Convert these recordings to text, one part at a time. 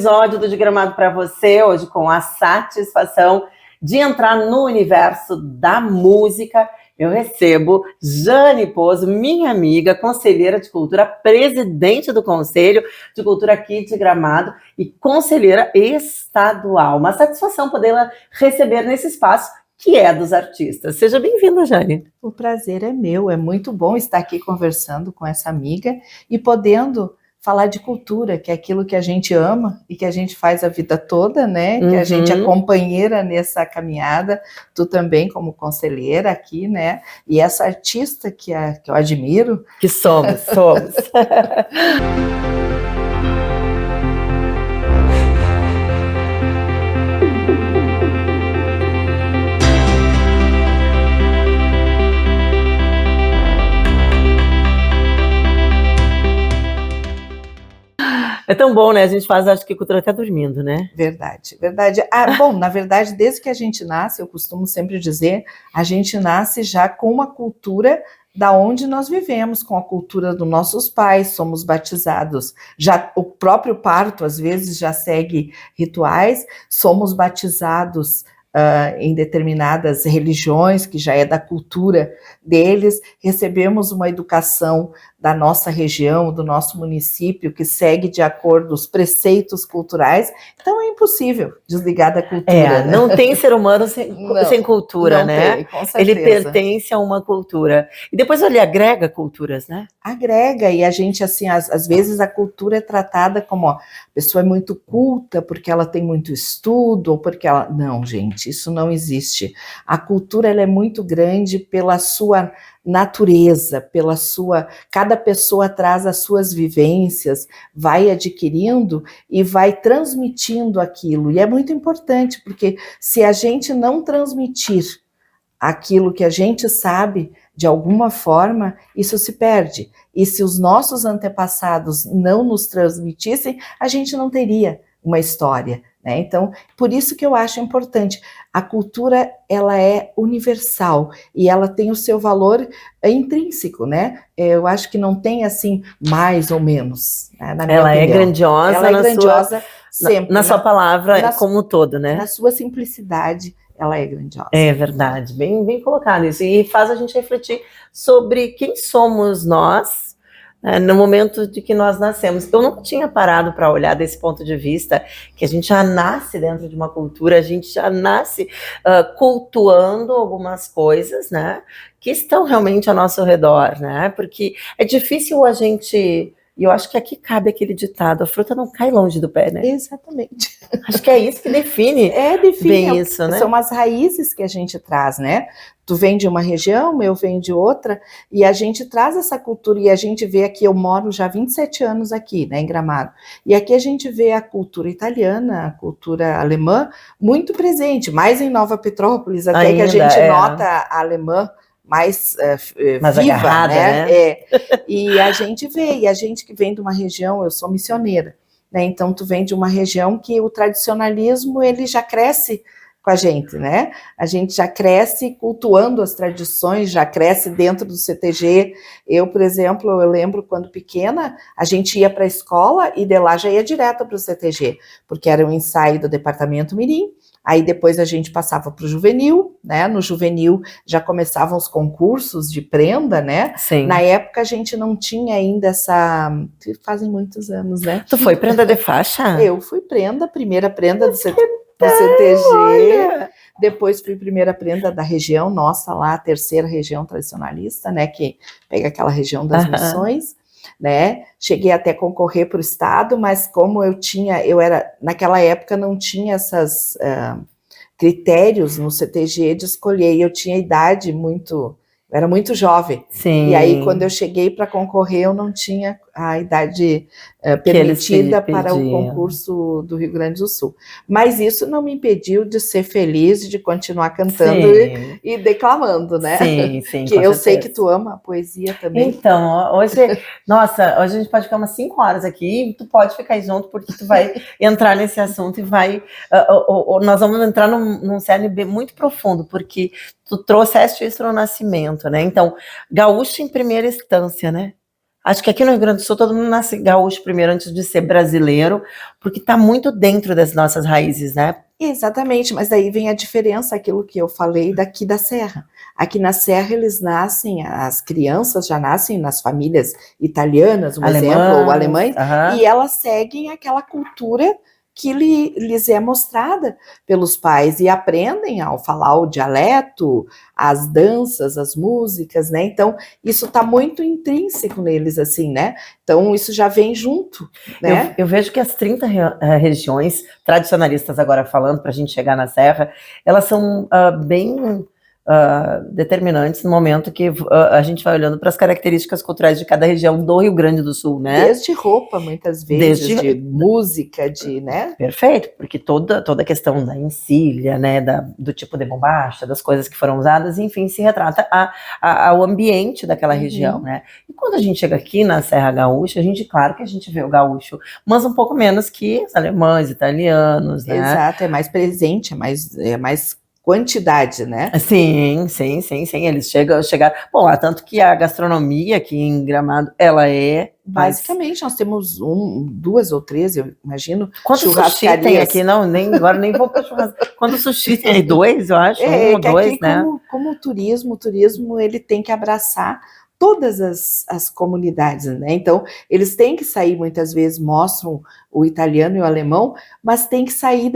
Episódio do Digramado para você, hoje com a satisfação de entrar no universo da música. Eu recebo Jane Pozo, minha amiga, conselheira de cultura, presidente do Conselho de Cultura aqui de Gramado e conselheira estadual. Uma satisfação podê-la receber nesse espaço que é dos artistas. Seja bem-vinda, Jane. O prazer é meu, é muito bom estar aqui conversando com essa amiga e podendo falar de cultura, que é aquilo que a gente ama e que a gente faz a vida toda, né? Que a gente é companheira nessa caminhada, tu também como conselheira aqui, né? E essa artista que eu admiro. Que somos. É tão bom, né? A gente faz, acho que cultura até dormindo, né? Verdade. Bom, na verdade, desde que a gente nasce, eu costumo sempre dizer, a gente nasce já com uma cultura da onde nós vivemos, com a cultura dos nossos pais, somos batizados. Já o próprio parto, às vezes, já segue rituais, somos batizados em determinadas religiões, que já é da cultura deles, recebemos uma educação da nossa região, do nosso município, que segue de acordo os preceitos culturais, então é impossível desligar da cultura. Né? Não tem ser humano sem cultura, não né? Tem, com certeza. Ele pertence a uma cultura. E depois ele agrega culturas, né? Agrega, e a gente, assim, às vezes a cultura é tratada como, ó, a pessoa é muito culta porque ela tem muito estudo, ou porque ela... Não, gente, isso não existe. A cultura, ela é muito grande pela sua natureza, pela sua... Cada pessoa traz as suas vivências, vai adquirindo e vai transmitindo aquilo. E é muito importante, porque se a gente não transmitir aquilo que a gente sabe, de alguma forma, isso se perde. E se os nossos antepassados não nos transmitissem, a gente não teria uma história, né? Então, por isso que eu acho importante. A cultura, ela é universal e ela tem o seu valor intrínseco, né? Eu acho que não tem, assim, mais ou menos, né? Na minha ela opinião. É grandiosa. Ela é grandiosa sempre. Na sua palavra, como um todo, né? Na sua simplicidade, ela é grandiosa. É verdade, bem colocado isso. E faz a gente refletir sobre quem somos nós, né, no momento de que nós nascemos. Eu nunca tinha parado para olhar desse ponto de vista, que a gente já nasce dentro de uma cultura, a gente já nasce cultuando algumas coisas, né, que estão realmente ao nosso redor, né, porque é difícil a gente... E eu acho que aqui cabe aquele ditado, a fruta não cai longe do pé, né? Exatamente. Acho que é isso que define bem isso, né? São as raízes que a gente traz, né? Tu vem de uma região, eu venho de outra, e a gente traz essa cultura, e a gente vê aqui, eu moro já há 27 anos aqui, né, em Gramado, e aqui a gente vê a cultura italiana, a cultura alemã, muito presente, mais em Nova Petrópolis, até ainda, que a gente nota a alemã, mais viva, agarrada, né? E a gente vê, e a gente que vem de uma região, eu sou missioneira, né? Então tu vem de uma região que o tradicionalismo, ele já cresce com a gente, né? A gente já cresce cultuando as tradições, já cresce dentro do CTG. Eu, por exemplo, eu lembro quando pequena, a gente ia para a escola e de lá já ia direto para o CTG, porque era um ensaio do Departamento Mirim. Aí depois a gente passava para o juvenil, né? No juvenil já começavam os concursos de prenda, né? Sim. Na época a gente não tinha ainda essa... Fazem muitos anos, né? Tu foi prenda de faixa? Eu fui primeira prenda do CTG. Olha. Depois fui primeira prenda da região nossa lá, a terceira região tradicionalista, né? Que pega aquela região das missões. Né? Cheguei até a concorrer para o estado, mas como naquela época não tinha esses critérios no CTG de escolher, eu tinha idade eu era muito jovem. Sim. E aí quando eu cheguei para concorrer, eu não tinha a idade permitida para o concurso do Rio Grande do Sul. Mas isso não me impediu de ser feliz e de continuar cantando e declamando, né? Sim, que eu sei que tu ama a poesia também. Então, hoje a gente pode ficar umas 5 horas aqui, tu pode ficar aí junto, porque tu vai entrar nesse assunto e vai... nós vamos entrar num cerne muito profundo, porque tu trouxeste isso no nascimento, né? Então, gaúcho em primeira instância, né? Acho que aqui no Rio Grande do Sul todo mundo nasce gaúcho primeiro antes de ser brasileiro, porque está muito dentro das nossas raízes, né? Exatamente, mas daí vem a diferença, aquilo que eu falei daqui da Serra. Aqui na Serra eles nascem, as crianças já nascem nas famílias italianas, um exemplo, ou alemães, e elas seguem aquela cultura que lhes é mostrada pelos pais e aprendem ao falar o dialeto, as danças, as músicas, né? Então, isso está muito intrínseco neles, assim, né? Então, isso já vem junto, né? Eu vejo que as 30 regiões tradicionalistas, agora falando, para a gente chegar na Serra, elas são bem determinantes no momento que a gente vai olhando para as características culturais de cada região do Rio Grande do Sul, né? Desde roupa, muitas vezes, de música, né? Perfeito, porque toda a questão da encilha, né, do tipo de bombacha, das coisas que foram usadas, enfim, se retrata ao ambiente daquela região, né? E quando a gente chega aqui na Serra Gaúcha, claro que a gente vê o gaúcho, mas um pouco menos que os alemães, italianos, né? Exato, é mais presente, é mais quantidade, né? Sim. Eles chegaram. Bom, tanto que a gastronomia aqui em Gramado, ela é. Basicamente, nós temos 2 ou 3, eu imagino. Quantos sushi tem aqui? Não, agora nem vou para churrasco. Quantos sushi tem aí? 2, eu acho? 1 ou 2, né? Como o turismo ele tem que abraçar todas as comunidades, né? Então, eles têm que sair, muitas vezes mostram o italiano e o alemão, mas tem que sair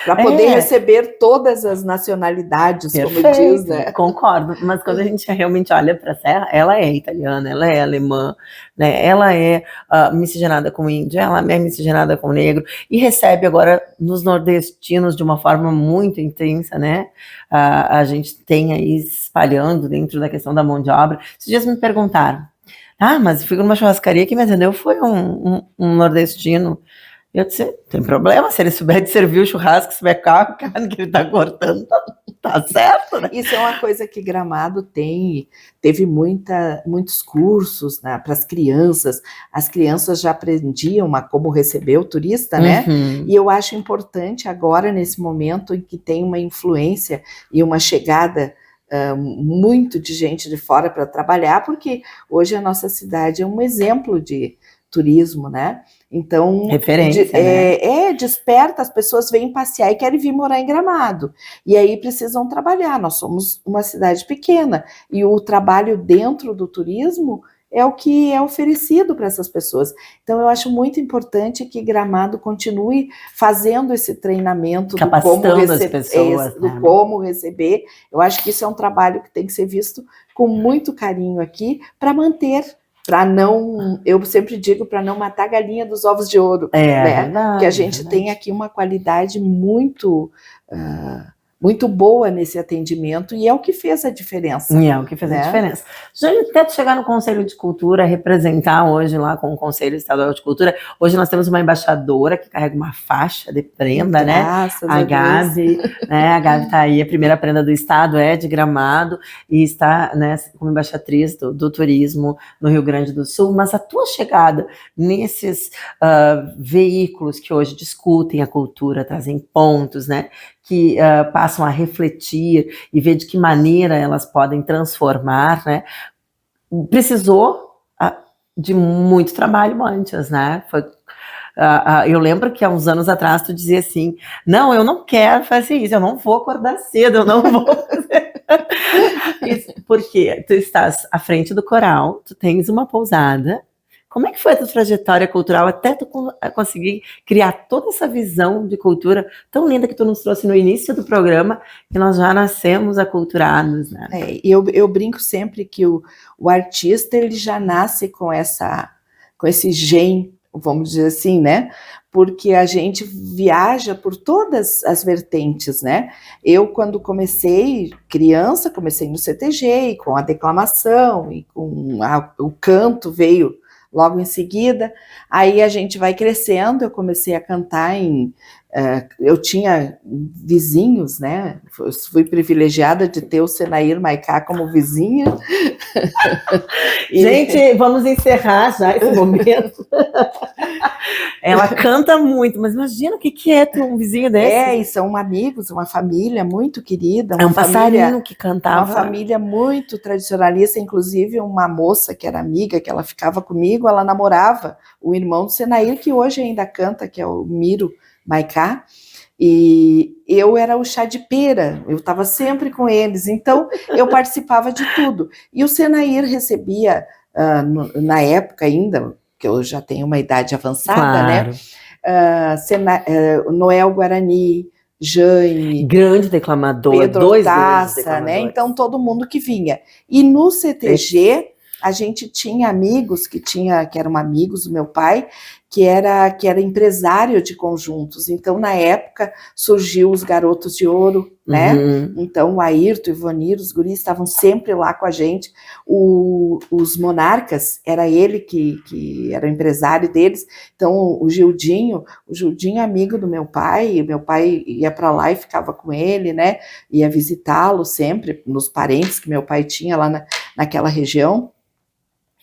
para poder receber todas as nacionalidades, perfeito, como diz, né? Concordo, mas quando a gente realmente olha para a Serra, ela é italiana, ela é alemã, né? Ela é miscigenada com índio, ela é miscigenada com negro, e recebe agora nos nordestinos de uma forma muito intensa, né? A gente tem aí espalhando dentro da questão da mão de obra. Esses dias me perguntaram, mas fui numa churrascaria que me atendeu, foi um nordestino. Eu disse, tem problema, se ele souber de servir o churrasco, souber qual carne que ele está cortando, tá certo, né? Isso é uma coisa que Gramado teve muitos cursos, né, para as crianças já aprendiam a como receber o turista, né? E eu acho importante agora, nesse momento em que tem uma influência e uma chegada muito de gente de fora para trabalhar, porque hoje a nossa cidade é um exemplo de turismo, né? Então, referência, né? Desperta, as pessoas vêm passear e querem vir morar em Gramado, e aí precisam trabalhar. Nós somos uma cidade pequena, e o trabalho dentro do turismo é o que é oferecido para essas pessoas. Então, eu acho muito importante que Gramado continue fazendo esse treinamento capacitando as pessoas, do como receber. Eu acho que isso é um trabalho que tem que ser visto com muito carinho aqui, para manter, para não, eu sempre digo, para não matar a galinha dos ovos de ouro, né? Verdade, porque a gente tem aqui uma qualidade muito boa nesse atendimento, e é o que fez a diferença. E é o que fez a diferença. Já até chegar no Conselho de Cultura, representar hoje lá com o Conselho Estadual de Cultura. Hoje nós temos uma embaixadora que carrega uma faixa de prenda, né? A Gabi, né? A Gabi está aí, a primeira prenda do estado é de Gramado, e está, né, como embaixatriz do turismo no Rio Grande do Sul. Mas a tua chegada nesses veículos que hoje discutem a cultura, trazem pontos, né? Que passam a refletir e ver de que maneira elas podem transformar, né? Precisou de muito trabalho antes, né? Eu lembro que há uns anos atrás tu dizia assim, não, eu não quero fazer isso, eu não vou acordar cedo, eu não vou fazer isso, porque tu estás à frente do coral, tu tens uma pousada. Como é que foi a tua trajetória cultural até tu conseguir criar toda essa visão de cultura tão linda que tu nos trouxe no início do programa, que nós já nascemos aculturados, né? Eu brinco sempre que o artista, ele já nasce com esse gen, vamos dizer assim, né? Porque a gente viaja por todas as vertentes, né? Eu, quando comecei criança, comecei no CTG, com a declamação, e com o canto veio logo em seguida. Aí a gente vai crescendo, eu comecei a cantar em Eu tinha vizinhos, né? Fui privilegiada de ter o Senair Maiká como vizinha. Gente, vamos encerrar já esse momento. Ela canta muito, mas imagina o que é ter um vizinho desse. E são amigos, uma família muito querida. É um passarinho que cantava. Uma família muito tradicionalista, inclusive uma moça que era amiga, que ela ficava comigo, ela namorava o irmão do Senair, que hoje ainda canta, que é o Miro Maiká, e eu era o chá de pera, eu estava sempre com eles, então eu participava de tudo. E o Senair recebia, na época ainda, que eu já tenho uma idade avançada, claro, né? Noel Guarani, Jane, grande declamador, Pedro Taça, né? Então todo mundo que vinha. E no CTG a gente tinha amigos que eram amigos do meu pai, que era empresário de conjuntos. Então na época surgiu os Garotos de Ouro, né? Então o Ayrton, o Ivonir, os guris estavam sempre lá com a gente. Os Monarcas, era ele que era o empresário deles. Então o Gildinho amigo do meu pai ia para lá e ficava com ele, né? Ia visitá-lo sempre, nos parentes que meu pai tinha lá naquela região.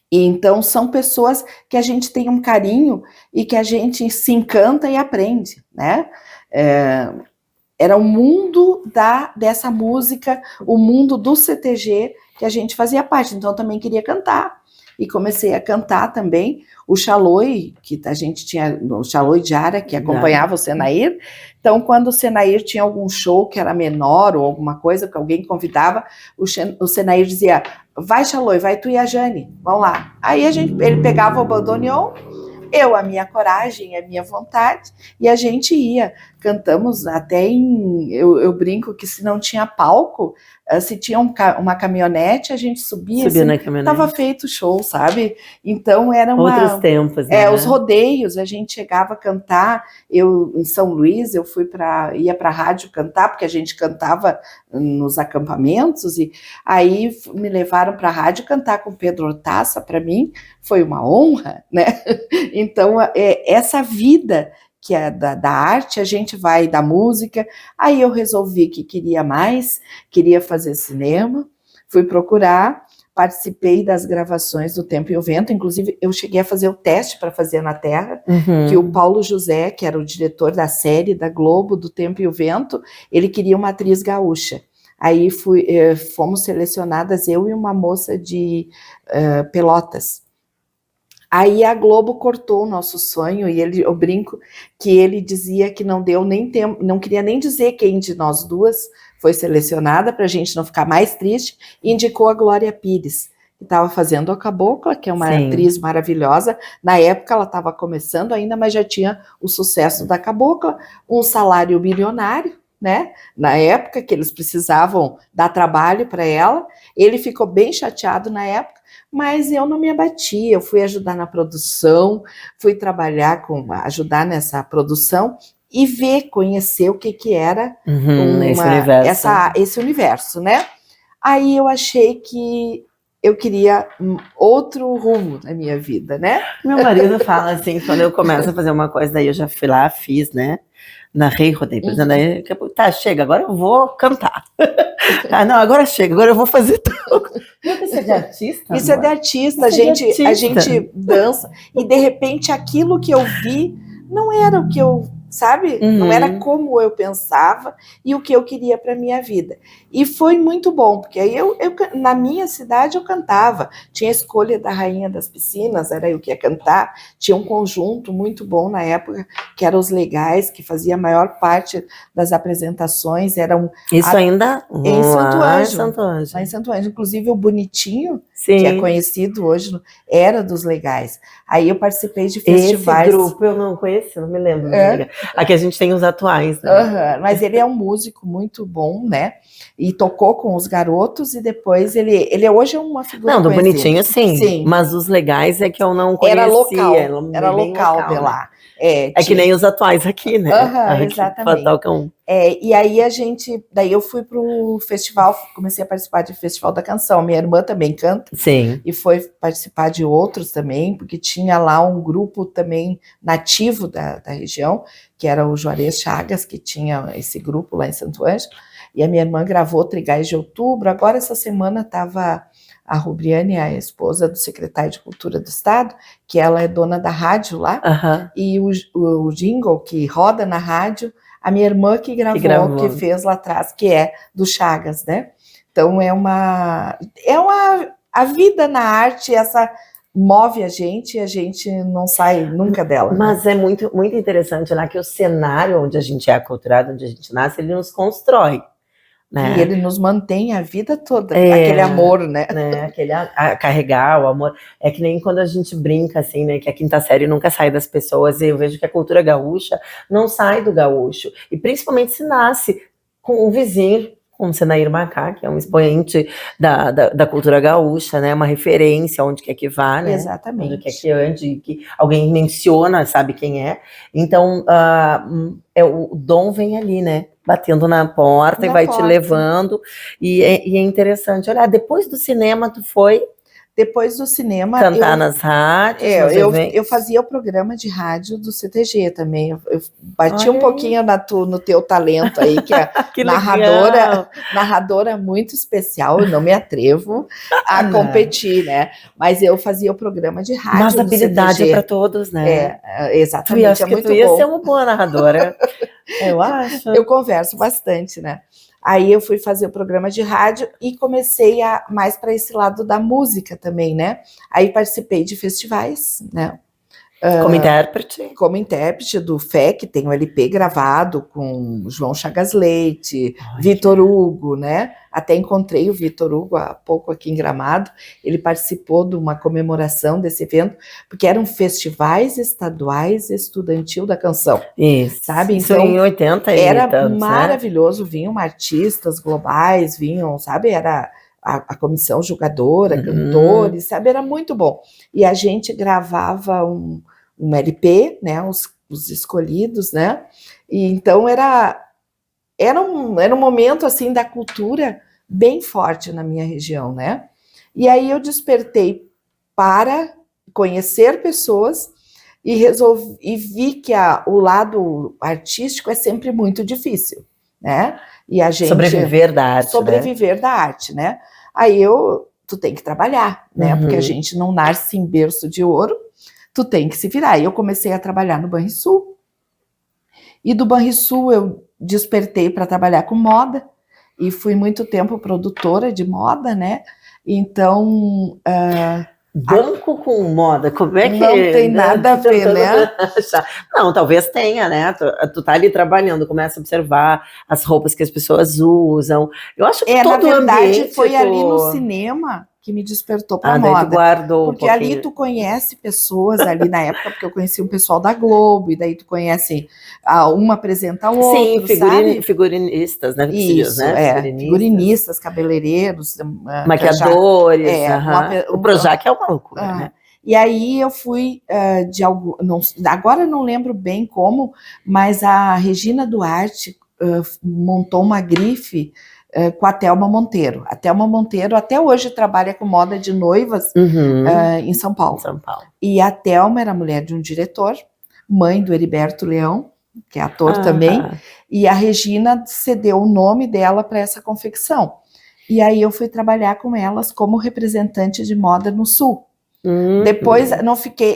E então são pessoas que a gente tem um carinho e que a gente se encanta e aprende, né? Era o mundo dessa música, o mundo do CTG que a gente fazia parte, então eu também queria cantar. E comecei a cantar também. O Xaloi, que a gente tinha, o Xaloi Jara, que acompanhava o Senair. Então, quando o Senair tinha algum show que era menor ou alguma coisa, que alguém convidava, o Senair dizia, vai Xaloi, vai tu e a Jane, vão lá. Aí ele pegava o bandoneon, eu, a minha coragem, a minha vontade, e a gente ia. Cantamos até eu brinco que se não tinha palco, se tinha uma caminhonete, a gente subia assim, na caminhonete. Tava feito show, sabe? Então era outros tempos, né? Os rodeios, a gente chegava a cantar. Eu em São Luís, eu ia para a rádio cantar, porque a gente cantava nos acampamentos, e aí me levaram para a rádio cantar com Pedro Taça. Para mim foi uma honra, né? Então essa vida que é da arte, a gente vai da música. Aí eu resolvi que queria fazer cinema, fui procurar, participei das gravações do Tempo e o Vento, inclusive eu cheguei a fazer o teste para fazer na Terra, que o Paulo José, que era o diretor da série da Globo do Tempo e o Vento, ele queria uma atriz gaúcha. Aí fomos selecionadas, eu e uma moça de Pelotas. Aí a Globo cortou o nosso sonho, e eu brinco que ele dizia que não deu nem tempo, não queria nem dizer quem de nós duas foi selecionada, para a gente não ficar mais triste, e indicou a Glória Pires, que estava fazendo a Cabocla, que é uma atriz maravilhosa. Na época ela estava começando ainda, mas já tinha o sucesso da Cabocla, um salário milionário, né? Na época que eles precisavam dar trabalho para ela. Ele ficou bem chateado na época, mas eu não me abati, eu fui ajudar na produção, fui trabalhar ajudar nessa produção e conhecer o que era esse universo, né? Aí eu achei que eu queria outro rumo na minha vida, né? Meu marido fala assim, quando eu começo a fazer uma coisa, daí eu já fui lá, fiz, né? Narrei, rodei, daí, tá, chega, agora eu vou cantar. Não, agora chega, agora eu vou fazer tudo. Isso é de artista? Isso é de artista, a gente dança, e de repente aquilo que eu vi não era o que eu, sabe? Não era como eu pensava e o que eu queria para minha vida. E foi muito bom, porque aí eu na minha cidade eu cantava, tinha a escolha da Rainha das Piscinas, era eu que ia cantar, tinha um conjunto muito bom na época, que eram os Legais, que fazia a maior parte das apresentações, eram... Isso ainda? Em Santo Ângelo. Lá em Santo Ângelo. Inclusive o Bonitinho, que é conhecido hoje, era dos Legais. Aí eu participei de festivais. Esse grupo eu não conheci, não me lembro. Aqui a gente tem os atuais, né? Mas ele é um músico muito bom, né? E tocou com os Garotos, e depois ele hoje é uma figura Não, do conhecida. Bonitinho, sim. Mas os Legais é que eu não conhecia. Era local de lá. É que nem os atuais aqui, né? Exatamente. Tocam... E aí daí eu fui pro festival, comecei a participar do Festival da Canção. Minha irmã também canta. Sim. E foi participar de outros também, porque tinha lá um grupo também nativo da região, que era o Juarez Chagas, que tinha esse grupo lá em Santo Ângelo. E a minha irmã gravou Trigais de Outubro. Agora, essa semana, estava a Rubriane, a esposa do secretário de Cultura do Estado, que ela é dona da rádio lá, e o jingle que roda na rádio, a minha irmã que gravou, que fez lá atrás, que é do Chagas, né? Então, a vida na arte, essa move a gente não sai nunca dela. Mas é muito, muito interessante lá que o cenário onde a gente é aculturado, onde a gente nasce, ele nos constrói. Né? E ele nos mantém a vida toda, aquele amor, né? Aquele carregar o amor. É que nem quando a gente brinca, assim, né? Que a quinta série nunca sai das pessoas. E eu vejo que a cultura gaúcha não sai do gaúcho. E principalmente se nasce com um vizinho, como Senair Macá, que é um expoente da cultura gaúcha, né? Uma referência onde quer que vá, né? Exatamente. Onde quer que ande, que alguém menciona, sabe quem é. Então, o dom vem ali, né? Batendo na porta e vai te levando. E é interessante. Olha, depois do cinema, tu foi... Depois do cinema... Cantar nas rádios, eu fazia o programa de rádio do CTG também. Eu bati um pouquinho no teu talento aí, que é narradora muito especial. Eu não me atrevo a competir, né? Mas eu fazia o programa de rádio. Mas a habilidade é para todos, né? Exatamente. É muito bom. Tu ia ser uma boa narradora. Eu acho. Eu converso bastante, né? Aí eu fui fazer o programa de rádio e comecei mais para esse lado da música também, né? Aí participei de festivais, né? Como intérprete? Como intérprete do FEC, tem um LP gravado com João Chagas Leite, Vitor Hugo, né? Até encontrei o Vitor Hugo há pouco aqui em Gramado. Ele participou de uma comemoração desse evento, porque eram festivais estaduais estudantil da canção. Isso. Sabe? Isso então, em 80 era tantos, maravilhoso, né? Vinham artistas globais, sabe? Era a comissão julgadora, cantores, sabe? Era muito bom. E a gente gravava um LP, né? Os escolhidos, né? E então era um momento assim da cultura bem forte na minha região, né? E aí eu despertei para conhecer pessoas e vi que o lado artístico é sempre muito difícil, né? E a gente sobreviver da arte, da arte, né? Aí tu tem que trabalhar, né? Porque a gente não nasce em berço de ouro, tu tem que se virar. E eu comecei a trabalhar no Banrisul. E do Banrisul eu despertei para trabalhar com moda e fui muito tempo produtora de moda, né? Então banco com moda, como é que... Não tem nada a ver, né? Não, talvez tenha, né? Tu tá ali trabalhando, começa a observar as roupas que as pessoas usam. Eu acho que todo na verdade, ambiente... foi ali no cinema que me despertou para moda. Daí tu guardou porque ali tu conhece pessoas ali na época, porque eu conheci um pessoal da Globo, e daí tu conhece, uma apresenta o outro, sabe? Figurinistas, né? Isso, figurinistas, cabeleireiros, maquiadores, o Projac é uma loucura, né? E aí eu fui agora eu não lembro bem como, mas a Regina Duarte montou uma grife com a Thelma Monteiro. A Thelma Monteiro até hoje trabalha com moda de noivas em São Paulo. E a Thelma era mulher de um diretor, mãe do Heriberto Leão, que é ator também, e a Regina cedeu o nome dela para essa confecção. E aí eu fui trabalhar com elas como representante de moda no Sul. Depois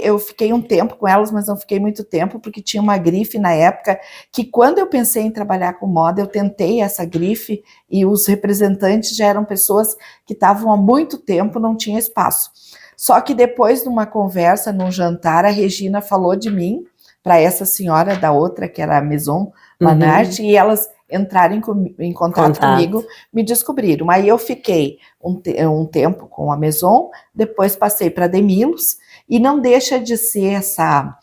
eu fiquei um tempo com elas, mas não fiquei muito tempo, porque tinha uma grife na época que quando eu pensei em trabalhar com moda, eu tentei essa grife e os representantes já eram pessoas que estavam há muito tempo, não tinha espaço. Só que depois de uma conversa, num jantar, a Regina falou de mim para essa senhora da outra, que era a Maison Manarte, e elas entraram em contato comigo, me descobriram. Aí eu fiquei um tempo com a Maison, depois passei para Demilos, e não deixa de ser a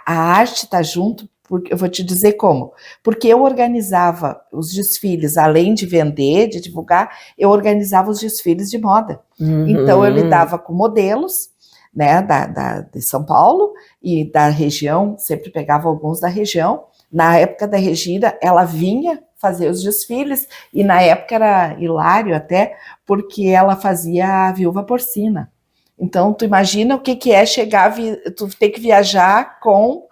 arte tá junto, porque eu vou te dizer como. Porque eu organizava os desfiles, além de vender, de divulgar, eu organizava os desfiles de moda. Então eu lidava com modelos, né, de São Paulo e da região, sempre pegava alguns da região. Na época da Regina, ela vinha fazer os desfiles, e na época era hilário até, porque ela fazia a viúva porcina. Então, tu imagina o que é chegar, tu ter que viajar com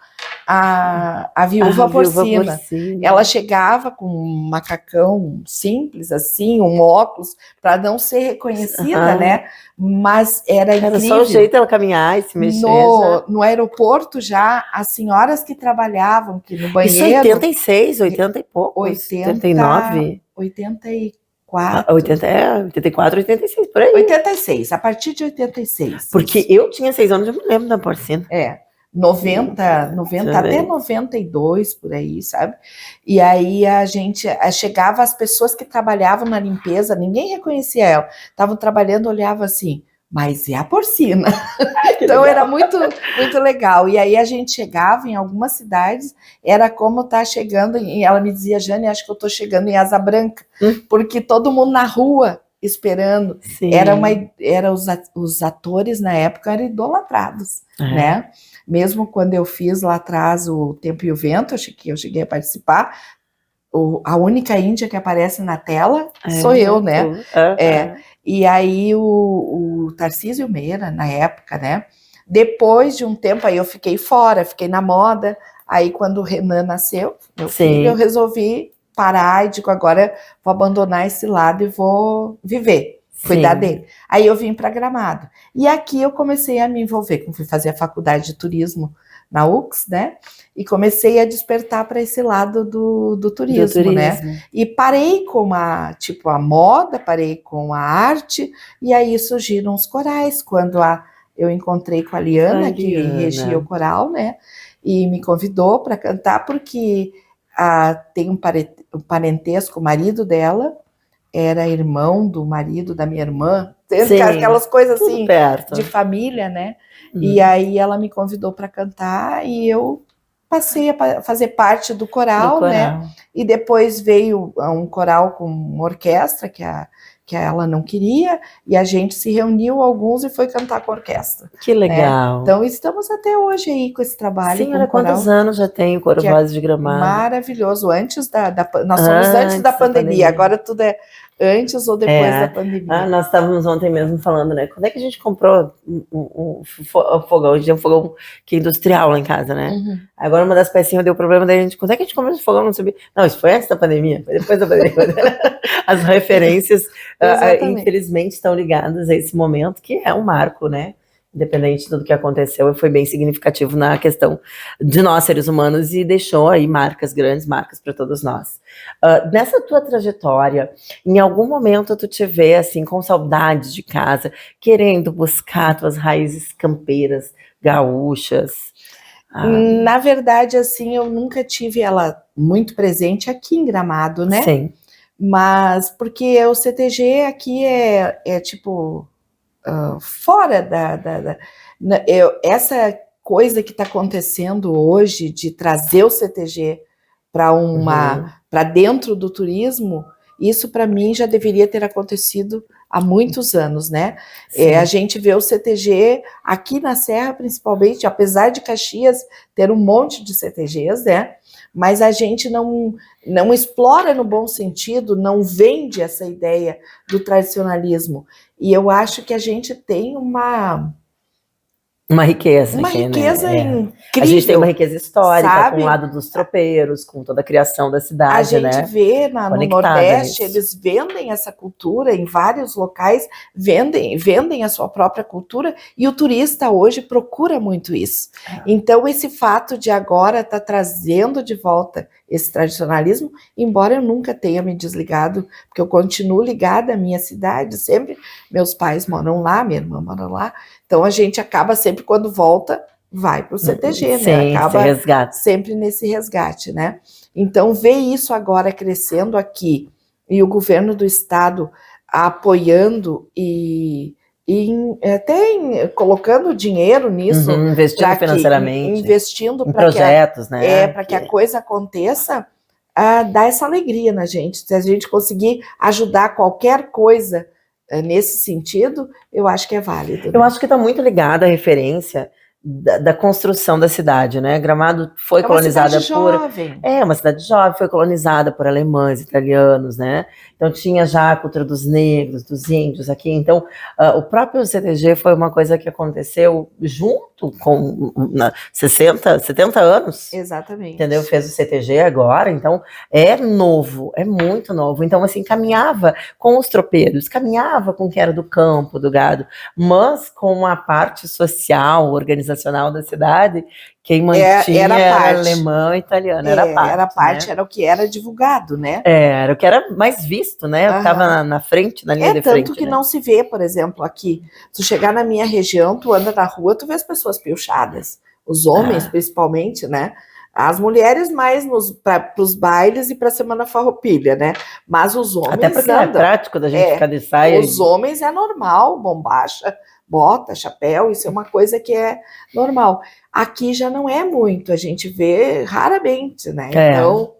a viúva porcina. Ela chegava com um macacão simples, assim, um óculos, para não ser reconhecida, né? Mas era incrível. Era só o jeito dela caminhar e se mexer. No aeroporto já, as senhoras que trabalhavam aqui no banheiro... Isso 86, 80 e poucos, 89? 84. 84, 86, por aí. 86, a partir de 86. Porque isso. Eu tinha 6 anos, eu me lembro da porcina. 90 até 92, por aí, sabe? E aí a gente chegava, as pessoas que trabalhavam na limpeza, ninguém reconhecia ela. Estavam trabalhando, olhava assim, mas é a porcina. Então era muito, muito legal. E aí a gente chegava em algumas cidades, era como estar chegando, e ela me dizia, Jane, acho que eu estou chegando em Asa Branca, porque todo mundo na rua esperando. Os atores na época eram idolatrados, né? Mesmo quando eu fiz lá atrás o Tempo e o Vento, acho que eu cheguei a participar, a única índia que aparece na tela sou eu, né? E aí o Tarcísio Meira, na época, né? Depois de um tempo, aí eu fiquei fora, fiquei na moda. Aí quando o Renan nasceu, meu filho, eu resolvi parar e digo, agora vou abandonar esse lado e vou viver. Cuidar dele. Aí eu vim para Gramado. E aqui eu comecei a me envolver, fui fazer a faculdade de turismo na UX, né? E comecei a despertar para esse lado do turismo, né? E parei com a moda, parei com a arte, e aí surgiram os corais, quando eu encontrei com a Liana, que regia o coral, né? E me convidou para cantar, porque tem um parentesco, o marido dela era irmão do marido da minha irmã, aquelas coisas assim, de família, né? E aí ela me convidou para cantar e eu passei a fazer parte do coral, né? E depois veio um coral com uma orquestra que ela não queria, e a gente se reuniu alguns e foi cantar com a orquestra. Que legal. Né? Então estamos até hoje aí com esse trabalho. Senhora, quantos anos já tem o Coro Vozes de Gramado? Maravilhoso, nós somos antes da pandemia, agora tudo é antes ou depois da pandemia. Nós estávamos ontem mesmo falando, né? Quando é que a gente comprou um fogão? Hoje é um fogão que é industrial lá em casa, né? Agora uma das pecinhas deu problema, daí a gente, quando é que a gente comprou esse fogão? Não sabia. Não, isso foi antes da pandemia, foi depois da pandemia. As referências, infelizmente, estão ligadas a esse momento, que é um marco, né? Independente de tudo que aconteceu, foi bem significativo na questão de nós, seres humanos, e deixou aí marcas, grandes marcas para todos nós. Nessa tua trajetória, em algum momento tu te vê, assim, com saudades de casa, querendo buscar tuas raízes campeiras, gaúchas? Na verdade, assim, eu nunca tive ela muito presente aqui em Gramado, né? Sim. Mas, porque o CTG aqui é tipo... fora essa coisa que está acontecendo hoje de trazer o CTG para dentro do turismo, isso para mim já deveria ter acontecido há muitos anos, né? A gente vê o CTG aqui na Serra, principalmente, apesar de Caxias ter um monte de CTGs, né? Mas a gente não explora no bom sentido, não vende essa ideia do tradicionalismo. E eu acho que a gente tem uma riqueza. Uma riqueza incrível. A gente tem uma riqueza histórica, sabe? Com o lado dos tropeiros, com toda a criação da cidade, a gente vê no Nordeste, nisso. Eles vendem essa cultura em vários locais, vendem a sua própria cultura, e o turista hoje procura muito isso. Então, esse fato de agora estar trazendo de volta esse tradicionalismo, embora eu nunca tenha me desligado, porque eu continuo ligada à minha cidade, sempre, meus pais moram lá, minha irmã mora lá, então a gente acaba sempre, quando volta, vai para o CTG, né? Acaba sempre nesse resgate, né? Então, ver isso agora crescendo aqui, e o governo do estado apoiando e colocando dinheiro nisso, investindo financeiramente, investindo em projetos, né? Para que a coisa aconteça, dá essa alegria na gente. Se a gente conseguir ajudar qualquer coisa nesse sentido, eu acho que é válido. Eu acho que está muito ligada à referência da construção da cidade, né? Gramado foi colonizada por... Jovem. É, uma cidade jovem, foi colonizada por alemães, italianos, né? Então tinha já a cultura dos negros, dos índios aqui. Então, o próprio CTG foi uma coisa que aconteceu junto com 60, 70 anos. Exatamente. Entendeu? Fez o CTG agora, então é novo, é muito novo. Então, assim, caminhava com os tropeiros, caminhava com quem era do campo, do gado, mas com a parte social, organizacional da cidade, quem mantinha era alemão e italiano, era parte, né? Era o que era divulgado, né? Era o que era mais visto, né? O que estava na frente, na linha de frente. Tanto que né? não se vê, por exemplo, aqui, tu chegar na minha região, tu anda na rua, tu vê as pessoas piochadas, os homens principalmente, né? As mulheres mais para os bailes e para a Semana Farroupilha, né? Mas os homens até porque é prático da gente ficar de saia. Os homens é normal, bombacha, bota, chapéu, isso é uma coisa que é normal. Aqui já não é muito, a gente vê raramente, né? Então,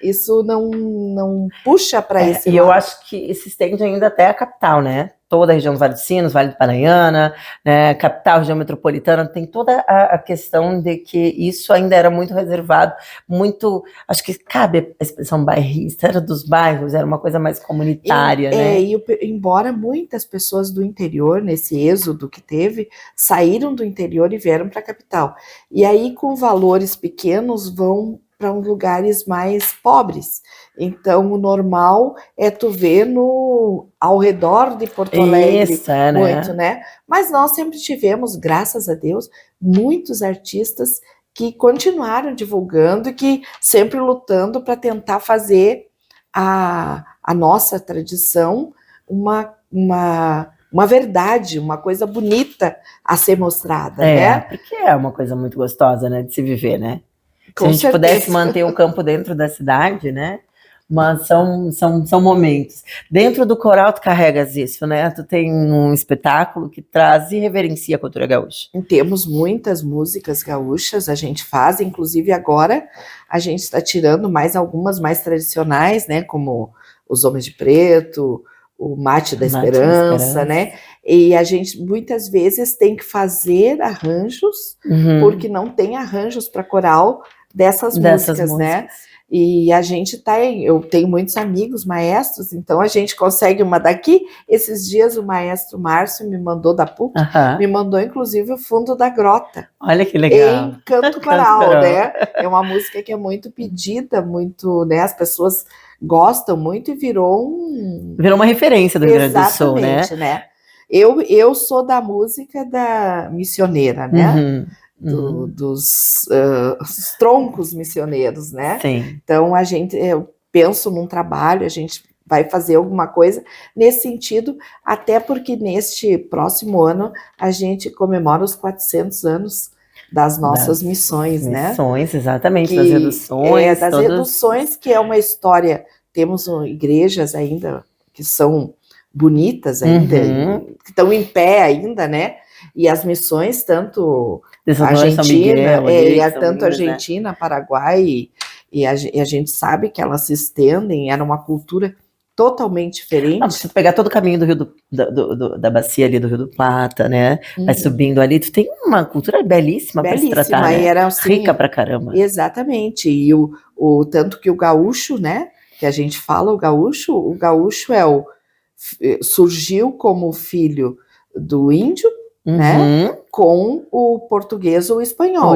isso não puxa para esse lado. E eu acho que se estende ainda até a capital, né? Toda a região do Vale dos Sinos, Vale do Paranhana, né? Capital, região metropolitana, tem toda a questão de que isso ainda era muito reservado, muito, acho que cabe a expressão bairrista, era dos bairros, era uma coisa mais comunitária, né? Embora muitas pessoas do interior, nesse êxodo que teve, saíram do interior e vieram para a capital. E aí, com valores pequenos, vão para uns lugares mais pobres. Então, o normal é tu ver ao redor de Porto Alegre muito, né? Mas nós sempre tivemos, graças a Deus, muitos artistas que continuaram divulgando e que sempre lutando para tentar fazer a nossa tradição uma verdade, uma coisa bonita a ser mostrada, né? Porque é uma coisa muito gostosa, né, de se viver, né? Se a gente pudesse manter o campo dentro da cidade, né? Mas são momentos. Dentro do coral tu carregas isso, né? Tu tem um espetáculo que traz e reverencia a cultura gaúcha. Temos muitas músicas gaúchas, a gente faz, inclusive agora a gente está tirando mais algumas mais tradicionais, né? Como Os Homens de Preto, o Mate da Esperança, né? E a gente muitas vezes tem que fazer arranjos, porque não tem arranjos para coral dessas músicas, né? E a gente eu tenho muitos amigos maestros, então a gente consegue uma daqui. Esses dias o maestro Márcio me mandou da PUC, me mandou inclusive o Fundo da Grota. Olha que legal. Em canto coral, né? É uma música que é muito pedida, muito, né? As pessoas gostam muito e virou uma referência do Rio Grande do Sul, né? Exatamente, né? Eu sou da música da missioneira, né? Dos troncos missioneiros, né? Sim. Então eu penso num trabalho, a gente vai fazer alguma coisa nesse sentido, até porque neste próximo ano a gente comemora os 400 anos das nossas missões, né? Missões, exatamente, das reduções. Das reduções, que é uma história, temos igrejas ainda que são bonitas ainda, que estão em pé ainda, né? E as missões, tanto Argentina, Argentina, Paraguai, e a gente sabe que elas se estendem, era uma cultura totalmente diferente. Se tu pegar todo o caminho do Rio da bacia ali do Rio do Plata, né? Vai subindo ali, tu tem uma cultura belíssima para se tratar, né? Era, assim, rica pra caramba. Exatamente, e tanto que o gaúcho, né? Que a gente fala, o gaúcho surgiu como filho do índio, né? Com o português ou o espanhol.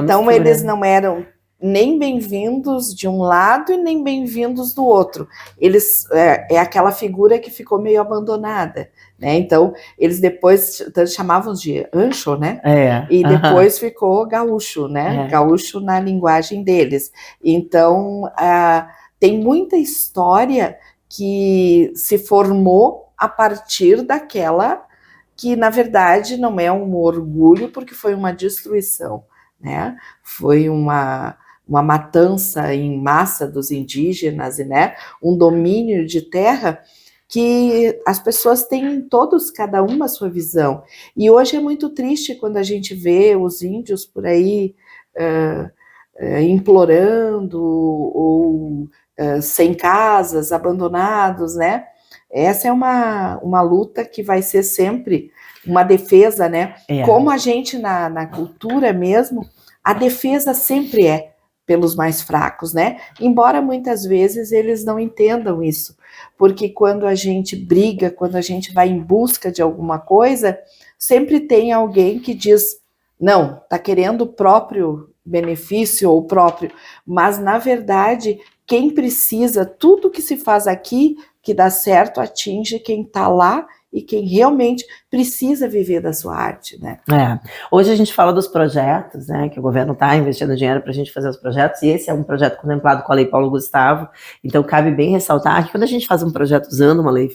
Então eles não eram nem bem-vindos de um lado e nem bem-vindos do outro. Eles é aquela figura que ficou meio abandonada, né? Então eles depois chamavam de ancho, né? E depois ficou gaúcho, né? Gaúcho na linguagem deles. Então tem muita história que se formou a partir daquela que, na verdade, não é um orgulho, porque foi uma destruição, né? Foi uma matança em massa dos indígenas, né? Um domínio de terra que as pessoas têm todos, cada uma a sua visão. E hoje é muito triste quando a gente vê os índios por aí implorando ou sem casas, abandonados, né? essa é uma luta que vai ser sempre uma defesa, né? Como a gente na cultura mesmo, a defesa sempre é pelos mais fracos, né? Embora muitas vezes eles não entendam isso, porque quando a gente briga, quando a gente vai em busca de alguma coisa, sempre tem alguém que diz, não, tá querendo o próprio benefício ou o próprio, mas na verdade, quem precisa, tudo que se faz aqui, que dá certo, atinge quem tá lá e quem realmente precisa viver da sua arte, né? Hoje a gente fala dos projetos, né, que o governo está investindo dinheiro para a gente fazer os projetos, e esse é um projeto contemplado com a Lei Paulo Gustavo, então cabe bem ressaltar que quando a gente faz um projeto usando uma lei,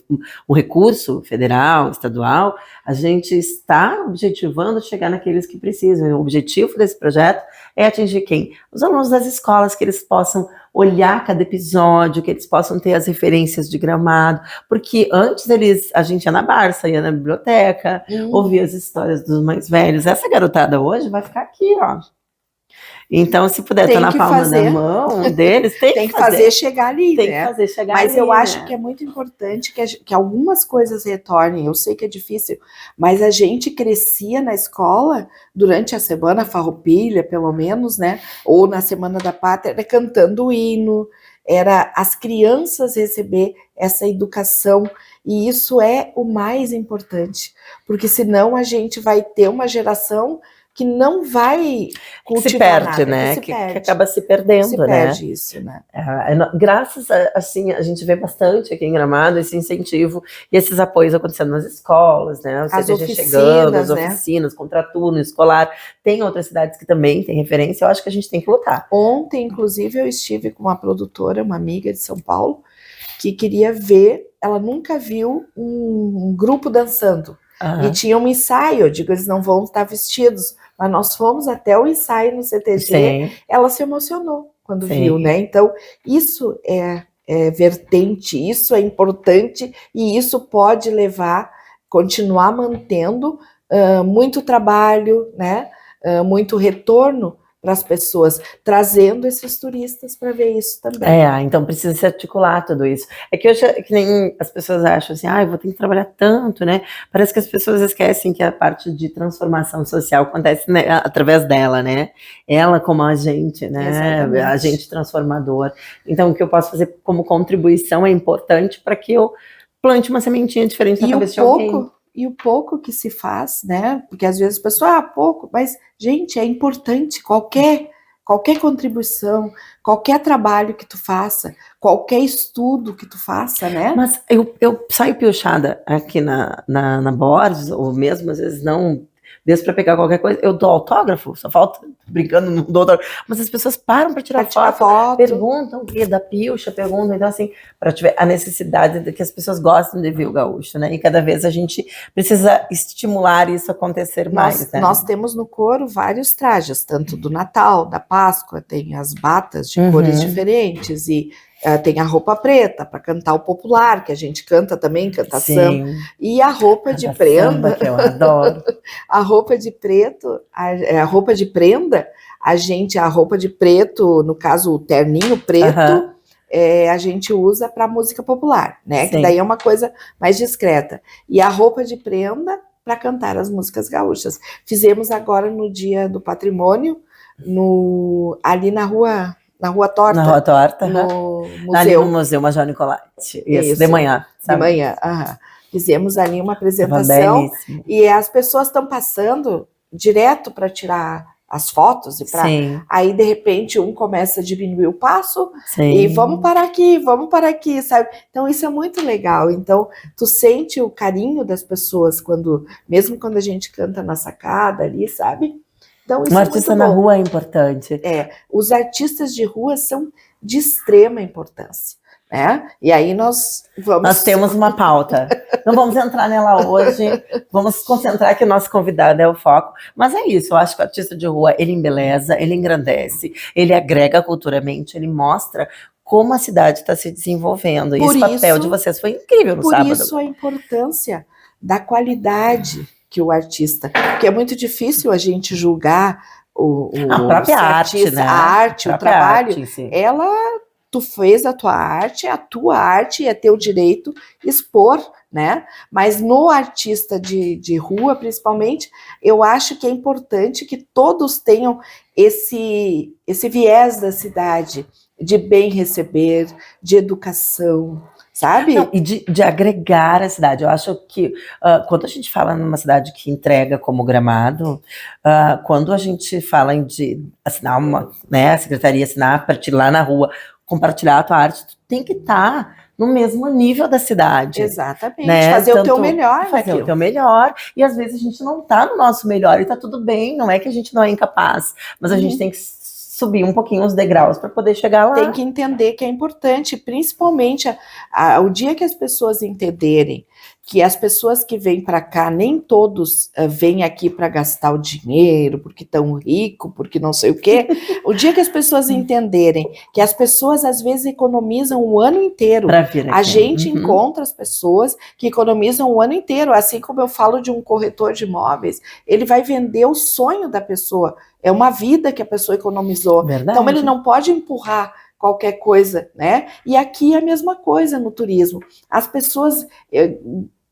um recurso federal, estadual, a gente está objetivando chegar naqueles que precisam. O objetivo desse projeto é atingir quem? Os alunos das escolas, que eles possam olhar cada episódio, que eles possam ter as referências de Gramado, porque antes a gente ia na Barça, ia na biblioteca, ouvia as histórias dos mais velhos. Essa garotada hoje vai ficar aqui, ó. Então, se puder estar na palma da mão deles, tem que fazer chegar ali, tem que fazer chegar ali. Mas eu acho que é muito importante que algumas coisas retornem. Eu sei que é difícil, mas a gente crescia na escola durante a semana farroupilha, pelo menos, né? Ou na Semana da Pátria, cantando o hino. Era as crianças receber essa educação, e isso é o mais importante, porque senão a gente vai ter uma geração que não vai cultivar nada, né? Que acaba se perdendo, se perde isso, né? Graças a, assim, a gente vê bastante aqui em Gramado esse incentivo e esses apoios acontecendo nas escolas, né? O CTG chegando, as oficinas, contraturno escolar. Tem outras cidades que também têm referência, eu acho que a gente tem que lutar. Ontem, inclusive, eu estive com uma produtora, uma amiga de São Paulo, que queria ver, ela nunca viu um grupo dançando. E tinha um ensaio, eu digo, eles não vão estar vestidos, mas nós fomos até o ensaio no CTG, ela se emocionou quando viu, né? Então, isso é vertente, isso é importante, e isso pode continuar mantendo muito trabalho, né? Muito retorno para as pessoas, trazendo esses turistas para ver isso também. Então precisa se articular tudo isso. É que hoje, que nem as pessoas acham assim, eu vou ter que trabalhar tanto, né? Parece que as pessoas esquecem que a parte de transformação social acontece, né, através dela, né? Ela como agente, né? Exatamente. Agente transformador. Então o que eu posso fazer como contribuição é importante para que eu plante uma sementinha diferente na cabeça de alguém. E o pouco que se faz, né? Porque às vezes a pessoa, pouco, mas, gente, é importante qualquer contribuição, qualquer trabalho que tu faça, qualquer estudo que tu faça, né? Mas eu saio piochada aqui na Borges, ou mesmo às vezes não, desço para pegar qualquer coisa, eu dou autógrafo, só falta, brincando, não dou autógrafo, mas as pessoas param para tirar foto, perguntam o que da pilcha, perguntam, então assim, para tiver a necessidade de que as pessoas gostem de ver o gaúcho, né? E cada vez a gente precisa estimular isso a acontecer mais, né? Nós temos no coro vários trajes, tanto do Natal, da Páscoa, tem as batas de cores diferentes, e tem a roupa preta para cantar o popular, que a gente canta também, canta samba, e a roupa de prenda, samba, que eu adoro. A roupa de preto, a roupa de prenda, a roupa de preto, no caso o terninho preto, a gente usa para música popular, né? Que daí é uma coisa mais discreta. E a roupa de prenda para cantar as músicas gaúchas. Fizemos agora no Dia do Patrimônio, ali na Rua Torta. Na Rua Torta, no museu. Ali no Museu Major Nicolatti. Isso, de manhã. Sabe? De manhã, Fizemos ali uma apresentação e as pessoas estão passando direto para tirar as fotos e aí de repente um começa a diminuir o passo e vamos parar aqui, sabe? Então isso é muito legal. Então tu sente o carinho das pessoas mesmo quando a gente canta na sacada ali, sabe? Então, isso artista na rua é importante. Os artistas de rua são de extrema importância, né? E aí nós temos uma pauta. Não vamos entrar nela hoje, vamos concentrar que o nosso convidado é o foco. Mas é isso, eu acho que o artista de rua, ele embeleza, ele engrandece, ele agrega culturalmente, ele mostra como a cidade está se desenvolvendo. E esse papel de vocês foi incrível no sábado. Por isso a importância da qualidade que o artista, porque é muito difícil a gente julgar a própria arte, né? A arte, o trabalho, ela tu fez a tua arte é teu direito expor, né? Mas no artista de rua, principalmente, eu acho que é importante que todos tenham esse viés da cidade, de bem receber, de educação, sabe? Não, e de agregar a cidade. Eu acho que quando a gente fala numa cidade que entrega como Gramado, quando a gente fala de assinar a secretaria assinar para te ir lá na rua, compartilhar a tua arte, tu tem que estar no mesmo nível da cidade. Exatamente, né? fazer o teu melhor. Fazer o teu melhor, e às vezes a gente não está no nosso melhor, e tá tudo bem, não é que a gente não é incapaz, mas a gente tem que subir um pouquinho os degraus para poder chegar lá. Tem que entender que é importante, principalmente o dia que as pessoas entenderem que as pessoas que vêm para cá, nem todos vêm aqui para gastar o dinheiro, porque estão ricos, porque não sei o quê. O dia que as pessoas entenderem que as pessoas às vezes economizam o ano inteiro, a gente encontra as pessoas que economizam o ano inteiro, assim como eu falo de um corretor de imóveis, ele vai vender o sonho da pessoa, é uma vida que a pessoa economizou. Verdade. Então ele não pode empurrar qualquer coisa, né? E aqui é a mesma coisa no turismo. As pessoas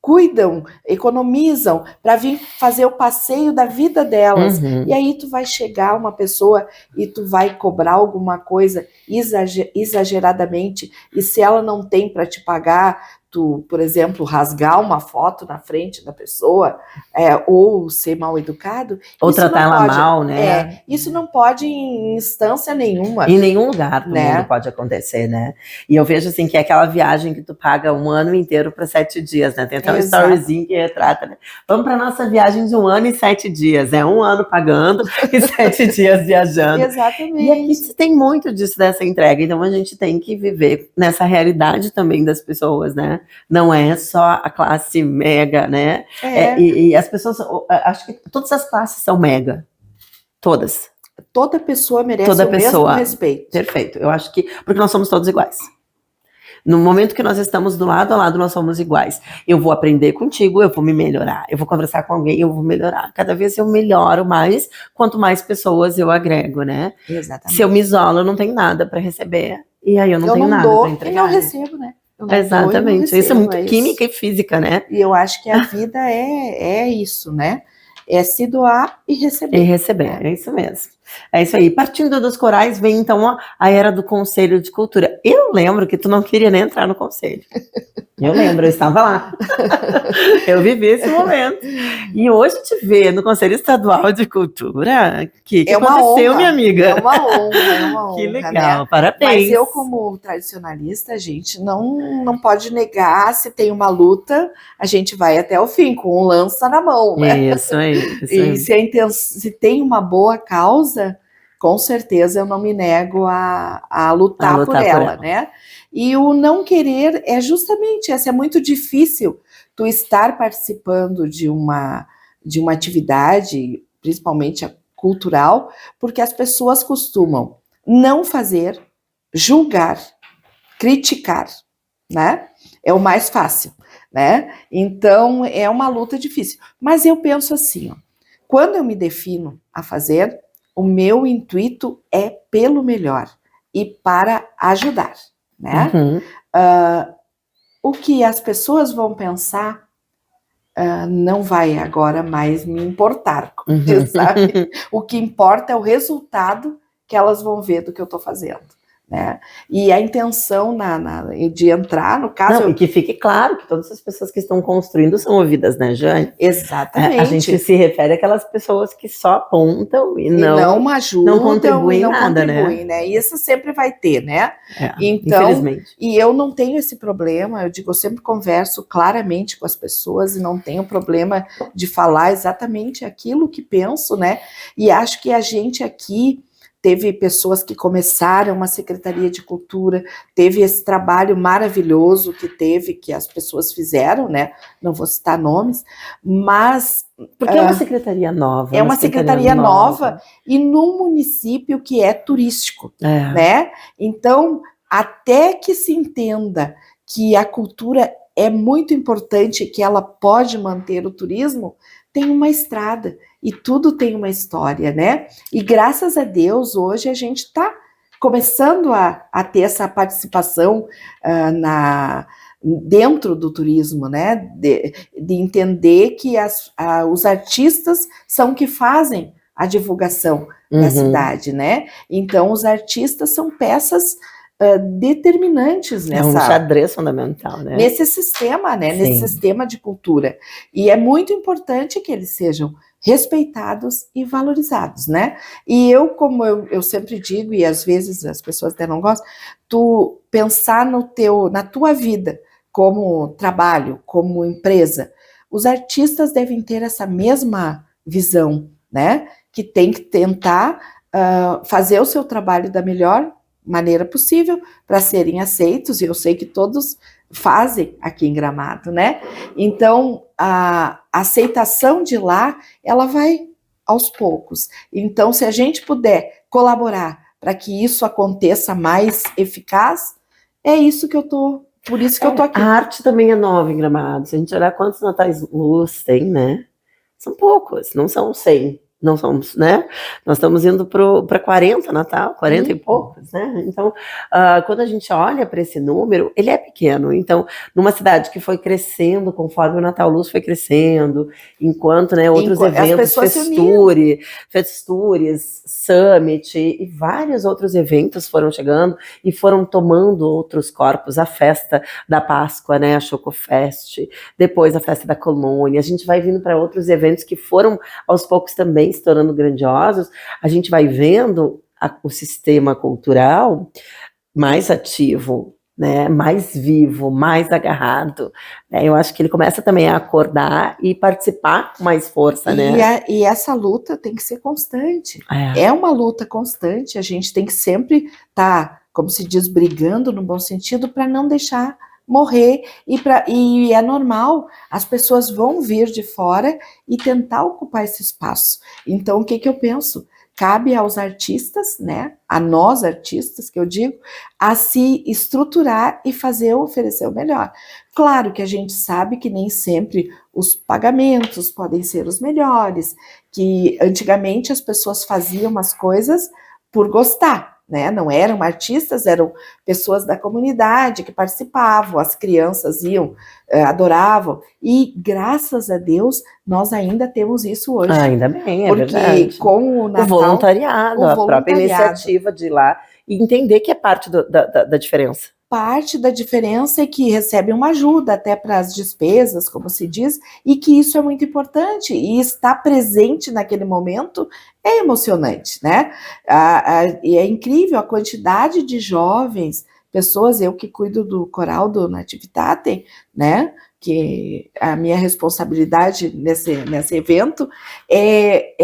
cuidam, economizam para vir fazer o passeio da vida delas. E aí tu vai chegar uma pessoa e tu vai cobrar alguma coisa exageradamente, e se ela não tem para te pagar, tu, por exemplo, rasgar uma foto na frente da pessoa, ou ser mal educado, ou tratar ela mal, né? Isso não pode em instância nenhuma. Em nenhum lugar do mundo pode acontecer, né? E eu vejo assim que é aquela viagem que tu paga um ano inteiro para 7 dias, né? Tem até um storyzinho que retrata, né? Vamos para nossa viagem de 1 ano e 7 dias, 1 ano pagando e 7 dias viajando. Exatamente. E aqui tem muito disso, dessa entrega, então a gente tem que viver nessa realidade também das pessoas, né? Não é só a classe mega, né? E as pessoas, acho que todas as classes são mega. Todas. Toda pessoa merece o mesmo respeito. Perfeito. Eu acho que, porque nós somos todos iguais. No momento que nós estamos do lado a lado, nós somos iguais. Eu vou aprender contigo, eu vou me melhorar. Eu vou conversar com alguém, eu vou melhorar. Cada vez eu melhoro mais, quanto mais pessoas eu agrego, né? Exatamente. Se eu me isolo, eu não tenho nada para receber. E aí eu não tenho nada para entregar. Eu não recebo, né? Exatamente. Isso é muito química e física, né? E eu acho que a vida é isso, né? É se doar e receber. E receber, é isso mesmo. É isso aí. Partindo dos corais, vem então a era do Conselho de Cultura. Eu lembro que tu não queria nem entrar no conselho. Eu lembro, eu estava lá. Eu vivi esse momento. E hoje te ver no Conselho Estadual de Cultura, que aconteceu, minha amiga? É uma honra, que legal, né? parabéns. Mas eu, como tradicionalista, a gente não pode negar, se tem uma luta, a gente vai até o fim, com um lança na mão, né? Isso aí. E se tem uma boa causa, com certeza eu não me nego a lutar por ela, né? E o não querer é justamente essa, é muito difícil tu estar participando de uma atividade, principalmente a cultural, porque as pessoas costumam não fazer, julgar, criticar, né? É o mais fácil, né? Então é uma luta difícil. Mas eu penso assim, ó, quando eu me defino a fazer, o meu intuito é pelo melhor e para ajudar, né? O que as pessoas vão pensar não vai agora mais me importar, sabe? O que importa é o resultado que elas vão ver do que eu estou fazendo, né? E a intenção de entrar, no caso... Não, e que fique claro que todas as pessoas que estão construindo são ouvidas, né, Jane? Exatamente. A gente se refere àquelas pessoas que só apontam e não ajudam, não contribuem nada, né? Isso sempre vai ter, né? Então, infelizmente. E eu não tenho esse problema, eu sempre converso claramente com as pessoas e não tenho problema de falar exatamente aquilo que penso, né? E acho que a gente aqui teve pessoas que começaram uma Secretaria de Cultura, teve esse trabalho maravilhoso que as pessoas fizeram, né? Não vou citar nomes, mas... Porque é uma secretaria nova. É uma secretaria nova e num município que é turístico, né? Então, até que se entenda que a cultura é muito importante, que ela pode manter o turismo, tem uma estrada. E tudo tem uma história, né? E graças a Deus, hoje a gente está começando a ter essa participação dentro do turismo, né? De entender que os artistas são que fazem a divulgação da cidade, né? Então, os artistas são peças determinantes É um xadrez fundamental, né? Nesse sistema, né? Nesse sistema de cultura. E é muito importante que eles sejam respeitados e valorizados, né? E como eu sempre digo, e às vezes as pessoas até não gostam, tu pensar na tua vida como trabalho, como empresa, os artistas devem ter essa mesma visão, né? Que tem que tentar fazer o seu trabalho da melhor maneira possível para serem aceitos, e eu sei que todos fazem aqui em Gramado, né? Então, a aceitação de lá, ela vai aos poucos. Então, se a gente puder colaborar para que isso aconteça mais eficaz, é isso que eu tô, por isso que eu tô aqui. A arte também é nova em Gramado. Se a gente olhar quantos Natais Luz tem, né? São poucos, não são 100. Não somos, né? Nós estamos indo para 40 Natal, 40 e poucos, né? Então, quando a gente olha para esse número, ele é pequeno. Então, numa cidade que foi crescendo conforme o Natal Luz foi crescendo, enquanto, né, outros eventos, Festures, Summit e vários outros eventos foram chegando e foram tomando outros corpos. A festa da Páscoa, né? A Chocofest, depois a festa da Colônia. A gente vai vindo para outros eventos que foram aos poucos também se tornando grandiosos, a gente vai vendo o sistema cultural mais ativo, né, mais vivo, mais agarrado. Né? Eu acho que ele começa também a acordar e participar com mais força, né? E essa luta tem que ser constante. É uma luta constante, a gente tem que sempre estar, como se diz, brigando no bom sentido para não deixar morrer, e é normal, as pessoas vão vir de fora e tentar ocupar esse espaço. Então, o que eu penso? Cabe aos artistas, né, a nós artistas, que eu digo, a se estruturar e oferecer o melhor. Claro que a gente sabe que nem sempre os pagamentos podem ser os melhores, que antigamente as pessoas faziam as coisas por gostar, né? Não eram artistas, eram pessoas da comunidade que participavam, as crianças iam, adoravam, e graças a Deus nós ainda temos isso hoje. Ainda bem, é verdade. Porque com o Natal... O voluntariado, a própria iniciativa de ir lá e entender que é parte da diferença. Parte da diferença é que recebe uma ajuda até para as despesas, como se diz, e que isso é muito importante, e estar presente naquele momento é emocionante, né? E é incrível a quantidade de jovens, pessoas, eu que cuido do coral do Nativitate, né? Que a minha responsabilidade nesse evento é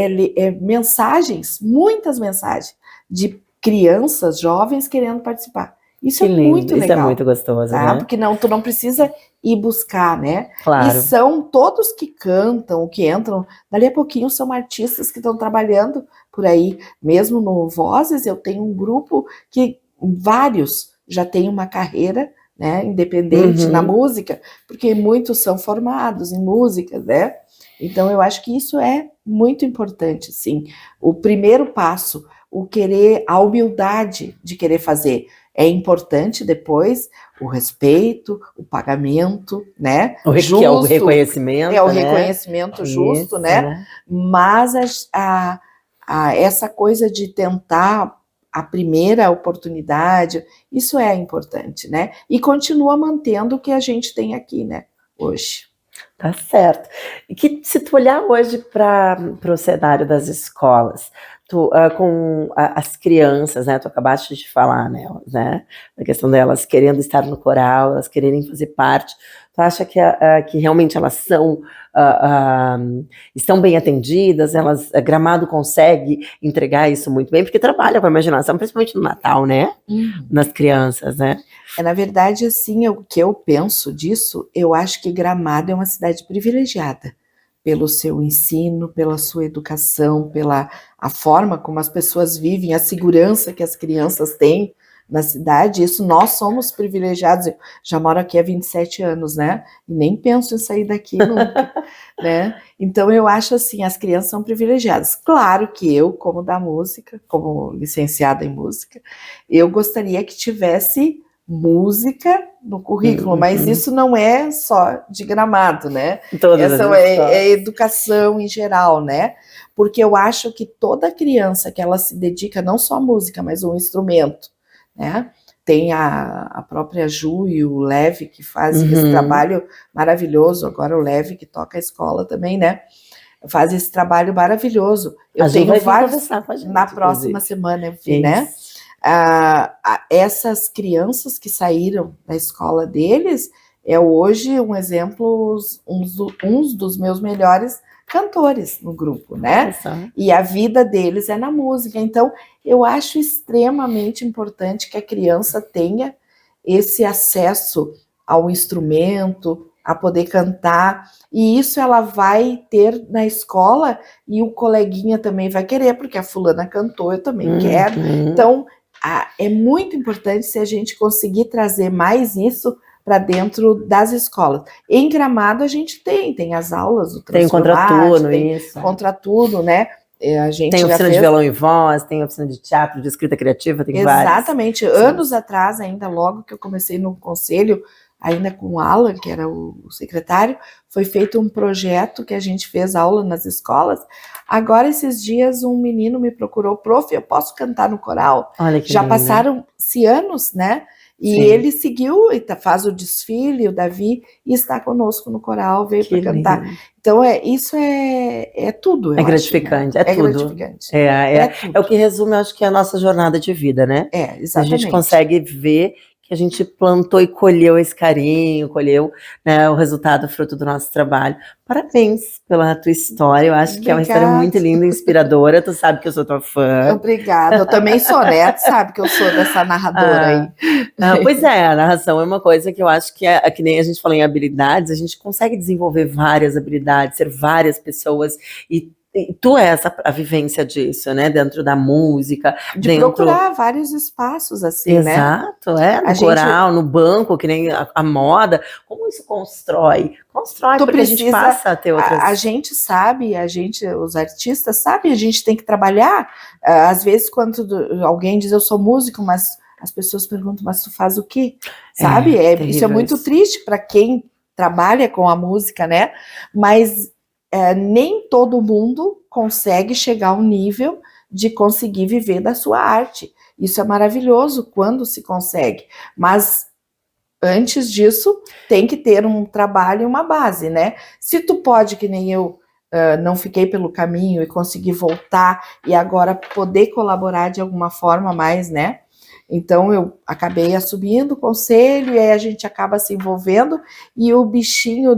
mensagens, muitas mensagens de crianças, jovens querendo participar. Isso é muito legal. Isso é muito gostoso, tá? Né? Porque tu não precisa ir buscar, né? Claro. E são todos que cantam, que entram, dali a pouquinho são artistas que estão trabalhando por aí. Mesmo no Vozes, eu tenho um grupo que vários já têm uma carreira, né, independente na música, porque muitos são formados em música, né? Então eu acho que isso é muito importante, sim. O primeiro passo, a humildade de querer fazer. É importante depois o respeito, o pagamento, né? Justo, que é o reconhecimento. É o reconhecimento justo, isso, né? Mas essa coisa de tentar a primeira oportunidade, isso é importante, né? E continua mantendo o que a gente tem aqui, né? Hoje. Tá certo. E que se tu olhar hoje para o cenário das escolas, com as crianças, né? Tu acabaste de falar nelas, né? A questão delas querendo estar no coral, elas quererem fazer parte. Tu acha que realmente elas estão bem atendidas? Gramado consegue entregar isso muito bem? Porque trabalha com a imaginação, principalmente no Natal, né? Nas crianças, né? Na verdade, assim, o que eu penso disso, eu acho que Gramado é uma cidade privilegiada pelo seu ensino, pela sua educação, pela a forma como as pessoas vivem, a segurança que as crianças têm, na cidade, isso nós somos privilegiados, eu já moro aqui há 27 anos, né, e nem penso em sair daqui nunca, né, então eu acho assim, as crianças são privilegiadas, claro que eu, como da música, como licenciada em música, eu gostaria que tivesse música no currículo, mas isso não é só de Gramado, né? Essa é educação em geral, né? Porque eu acho que toda criança que ela se dedica não só à música, mas a um instrumento, né? Tem a própria Ju e o Levi que fazem esse trabalho maravilhoso, agora o Levi que toca a escola também, né? Faz esse trabalho maravilhoso. Eu tenho vários na próxima semana, eu vi, né? Essas crianças que saíram da escola deles é hoje um exemplo, uns dos meus melhores cantores no grupo, né? E a vida deles é na música. Então, eu acho extremamente importante que a criança tenha esse acesso ao instrumento, a poder cantar, e isso ela vai ter na escola, e o coleguinha também vai querer, porque a fulana cantou, eu também quero. Então, é muito importante se a gente conseguir trazer mais isso para dentro das escolas. Em Gramado a gente tem as aulas do Transformate, tem contraturno, né? A gente tem oficina de violão e voz, tem oficina de teatro, de escrita criativa, tem várias. Exatamente. Anos atrás, ainda logo que eu comecei no conselho, ainda com o Alan, que era o secretário, foi feito um projeto que a gente fez aula nas escolas. Agora, esses dias, um menino me procurou, prof, eu posso cantar no coral? Olha que já lindo. Passaram-se anos, né? E ele seguiu, e faz o desfile, o Davi, e está conosco no coral, veio para cantar. Lindo. Então, isso é tudo, eu acho. Gratificante, né? É tudo. Gratificante. É o que resume, eu acho que é a nossa jornada de vida, né? Exatamente. A gente consegue ver que a gente plantou e colheu esse carinho, colheu, né, o resultado, fruto do nosso trabalho. Parabéns pela tua história, eu acho que é uma história muito linda, inspiradora, tu sabe que eu sou tua fã. Obrigada, eu também sou, né, tu sabe que eu sou dessa narradora aí. Pois é, a narração é uma coisa que eu acho que que nem a gente falou em habilidades, a gente consegue desenvolver várias habilidades, ser várias pessoas e tu é a vivência disso, né? Dentro da música. De procurar vários espaços, assim, Exato, né? No coral, no banco, que nem a moda. Como isso constrói? Constrói, porque a gente passa a ter outras... A gente sabe, os artistas sabem, a gente tem que trabalhar. Às vezes, quando alguém diz, eu sou músico, mas as pessoas perguntam, mas tu faz o quê? Sabe? Isso é muito triste para quem trabalha com a música, né? Mas... nem todo mundo consegue chegar ao nível de conseguir viver da sua arte. Isso é maravilhoso quando se consegue, mas antes disso tem que ter um trabalho e uma base, né? Se tu pode, que nem eu, não fiquei pelo caminho e consegui voltar e agora poder colaborar de alguma forma mais, né? Então, eu acabei assumindo o conselho e aí a gente acaba se envolvendo e o bichinho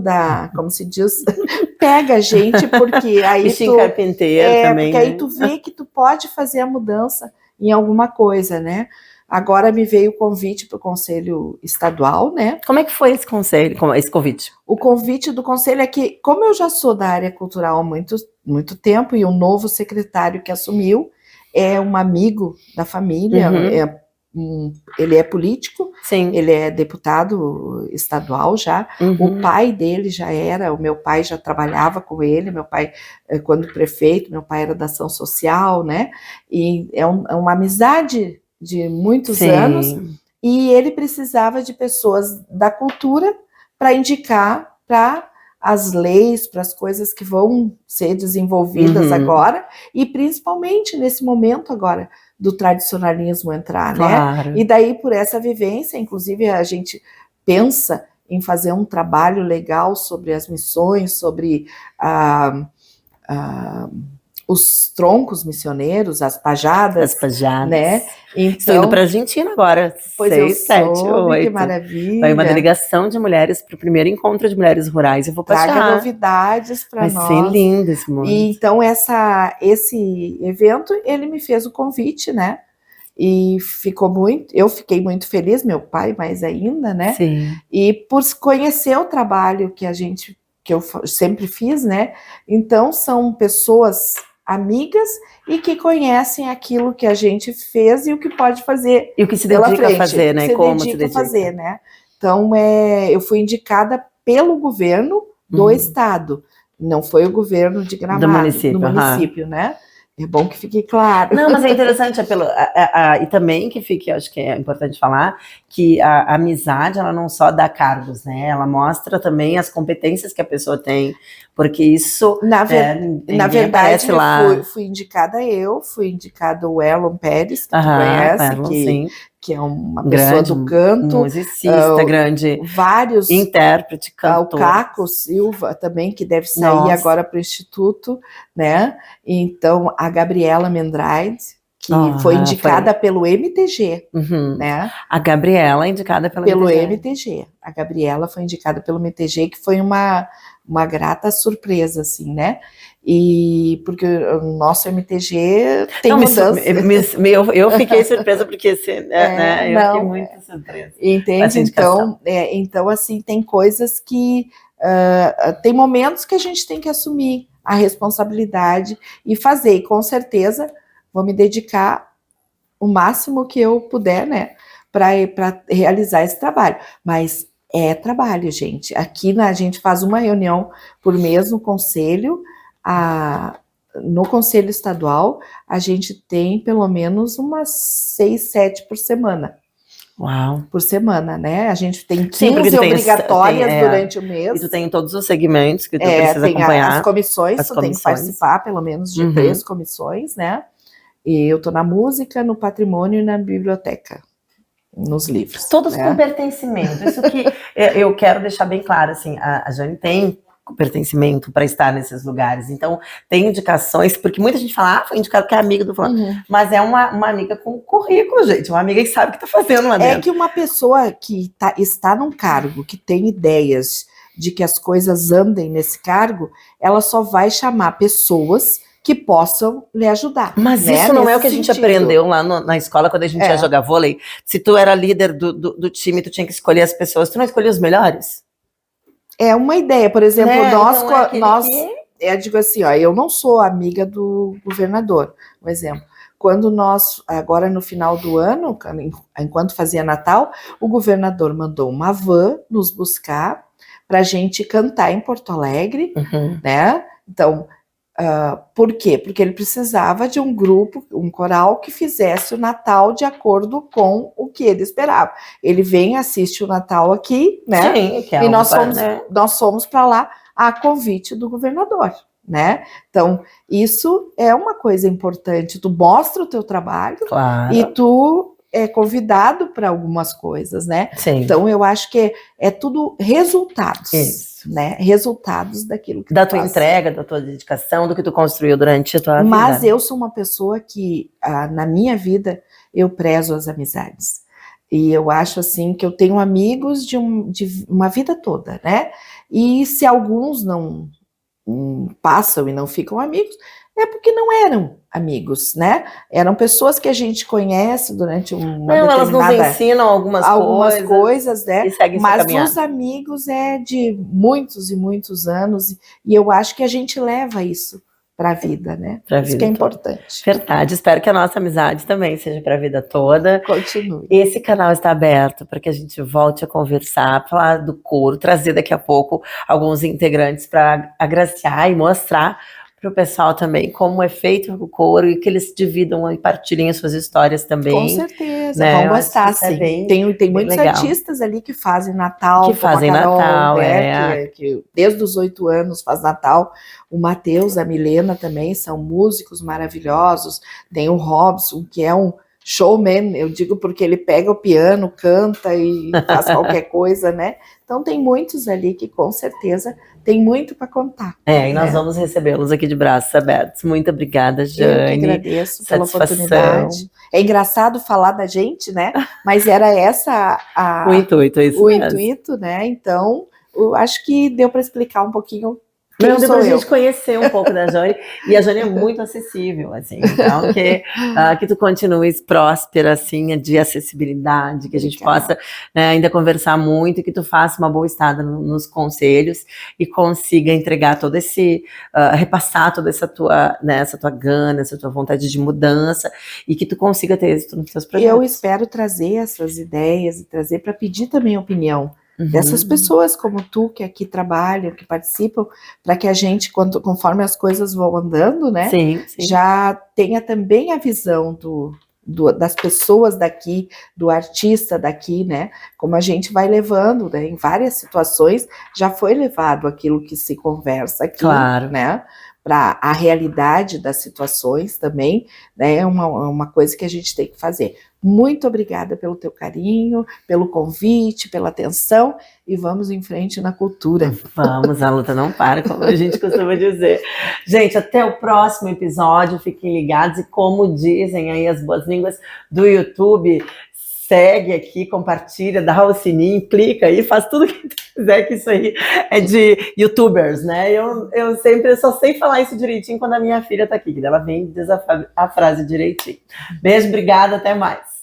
como se diz, pega a gente, porque aí bichinho carpinteiro também, porque aí tu vê que tu pode fazer a mudança em alguma coisa, né? Agora me veio o convite para o Conselho Estadual, né? Como é que foi esse convite? O convite do Conselho é que, como eu já sou da área cultural há muito tempo e o novo secretário que assumiu é um amigo da família, ele é político, Sim. Ele é deputado estadual já, o pai dele já era, o meu pai já trabalhava com ele, meu pai, quando prefeito, meu pai era da ação social, né, e é uma amizade de muitos anos, e ele precisava de pessoas da cultura para indicar para as leis, para as coisas que vão ser desenvolvidas agora, e principalmente nesse momento agora, do tradicionalismo entrar, claro. Né? E daí, por essa vivência, inclusive, a gente pensa em fazer um trabalho legal sobre as missões, sobre os troncos missioneiros, as pajadas. Né? Então, estou indo para a Argentina agora, pois 6, 7, 8. Que maravilha. Vai uma delegação de mulheres para o primeiro encontro de mulheres rurais. Eu vou passear. Traga novidades para nós. Vai ser lindo esse momento. E então, esse evento, ele me fez o convite, né? E eu fiquei muito feliz, meu pai mais ainda, né? Sim. E por conhecer o trabalho que eu sempre fiz, né? Então, são pessoas amigas e que conhecem aquilo que a gente fez e o que pode fazer. E o que se dedica a fazer, né? Como se dedica a fazer, né? Então, eu fui indicada pelo governo do estado, não foi o governo de Gramado, do município, né? É bom que fique claro. Não, mas é interessante, e também que fique, acho que é importante falar, que a amizade, ela não só dá cargos, né? Ela mostra também as competências que a pessoa tem, porque isso... Na verdade, fui indicada fui indicado o Elon Pérez, que tu conhece, que é uma pessoa do canto. Musicista, grande vários intérprete, cantor. O Caco Silva também, que deve sair agora para o Instituto, né? Então, a Gabriela Mendrade, que foi indicada pelo MTG, né? A Gabriela indicada pelo MTG. A Gabriela foi indicada pelo MTG, que foi uma grata surpresa, assim, né? E porque o nosso MTG tem mudança. Eu fiquei surpresa porque eu fiquei muito surpresa. Entende? Então, assim, tem coisas que tem momentos que a gente tem que assumir a responsabilidade e fazer, e com certeza vou me dedicar o máximo que eu puder, né, para realizar esse trabalho. Mas é trabalho, gente. Aqui a gente faz uma reunião por mês no conselho. No conselho estadual, a gente tem pelo menos umas 6, 7 por semana. Uau. Por semana, né? A gente tem 15 obrigatórias durante o mês. E tu tem todos os segmentos que tu precisa acompanhar. As comissões, tu tem que participar pelo menos de 3 comissões, né? E eu tô na música, no patrimônio e na biblioteca. Nos livros. Todos com pertencimento. Isso que eu quero deixar bem claro, assim, a Jane tem pertencimento para estar nesses lugares. Então, tem indicações, porque muita gente fala, foi indicado que é amiga do fulano. Mas é uma amiga com currículo, gente. Uma amiga que sabe o que está fazendo lá dentro. É que uma pessoa que está num cargo, que tem ideias de que as coisas andem nesse cargo, ela só vai chamar pessoas que possam lhe ajudar. Mas né? isso não é o que a gente aprendeu lá na escola, quando a gente ia jogar vôlei. Se tu era líder do time, tu tinha que escolher as pessoas. Tu não escolhia os melhores? É uma ideia. Por exemplo, eu digo assim, eu não sou amiga do governador, por exemplo. Quando agora no final do ano, enquanto fazia Natal, o governador mandou uma van nos buscar para a gente cantar em Porto Alegre, né? Então, por quê? Porque ele precisava de um grupo, um coral que fizesse o Natal de acordo com o que ele esperava. Ele vem, assiste o Natal aqui, né? Sim, que é e nós fomos para lá a convite do governador, né? Então, isso é uma coisa importante. Tu mostra o teu trabalho e tu é convidado para algumas coisas, né? Sim. Então, eu acho que é tudo resultados. Isso. Né? Resultados daquilo que da tua entrega, da tua dedicação, do que tu construiu durante a tua vida. Mas eu sou uma pessoa que, na minha vida, eu prezo as amizades. E eu acho, assim, que eu tenho amigos de uma vida toda, né? E se alguns não passam e não ficam amigos, é porque não eram amigos, né? Eram pessoas que a gente conhece durante uma determinada... elas nos ensinam algumas coisas, né? Mas os amigos de muitos e muitos anos, e eu acho que a gente leva isso para a vida, né? Isso que é importante. Verdade. Espero que a nossa amizade também seja para a vida toda. Continue. Esse canal está aberto para que a gente volte a conversar, falar do coro, trazer daqui a pouco alguns integrantes para agraciar e mostrar para o pessoal também como é feito o coro e que eles dividam e partilhem suas histórias também. Com certeza, né? Vão gostar, sim. Tem muitos artistas ali que fazem Natal. Que fazem Carol, Natal, que desde os 8 anos faz Natal. O Matheus, a Milena também são músicos maravilhosos. Tem o Robson, que é um showman, eu digo porque ele pega o piano, canta e faz qualquer coisa, né? Então tem muitos ali que com certeza tem muito para contar. E nós vamos recebê-los aqui de braços abertos. Muito obrigada, Jane. Eu que agradeço pela oportunidade. É engraçado falar da gente, né? Mas era essa o intuito, intuito, né? Então, eu acho que deu para explicar um pouquinho Quem Não, sou depois a eu? gente conhecer um pouco da Jane, e a Jane é muito acessível, assim, então que tu continues próspera, assim, de acessibilidade, que a gente Obrigada. possa, né, ainda conversar muito, e que tu faça uma boa estada nos conselhos e consiga entregar todo esse, repassar toda essa tua gana, essa tua vontade de mudança, e que tu consiga ter êxito nos teus projetos. Eu espero trazer essas ideias e trazer para pedir também a opinião dessas Uhum. pessoas como tu, que aqui trabalham, que participam, para que a gente, conforme as coisas vão andando, né, Sim. já tenha também a visão das pessoas daqui, do artista daqui, né, como a gente vai levando, né, em várias situações, já foi levado aquilo que se conversa aqui, Claro. né, para a realidade das situações também, né, é uma coisa que a gente tem que fazer. Muito obrigada pelo teu carinho, pelo convite, pela atenção, e vamos em frente na cultura. Vamos, a luta não para, como a gente costuma dizer. Gente, até o próximo episódio, fiquem ligados, e como dizem aí as boas línguas do YouTube, segue aqui, compartilha, dá o sininho, clica aí, faz tudo o que tu quiser, que isso aí é de youtubers, né? Eu sempre só sei falar isso direitinho quando a minha filha tá aqui, que ela vem e diz a frase direitinho. Beijo, obrigada, até mais.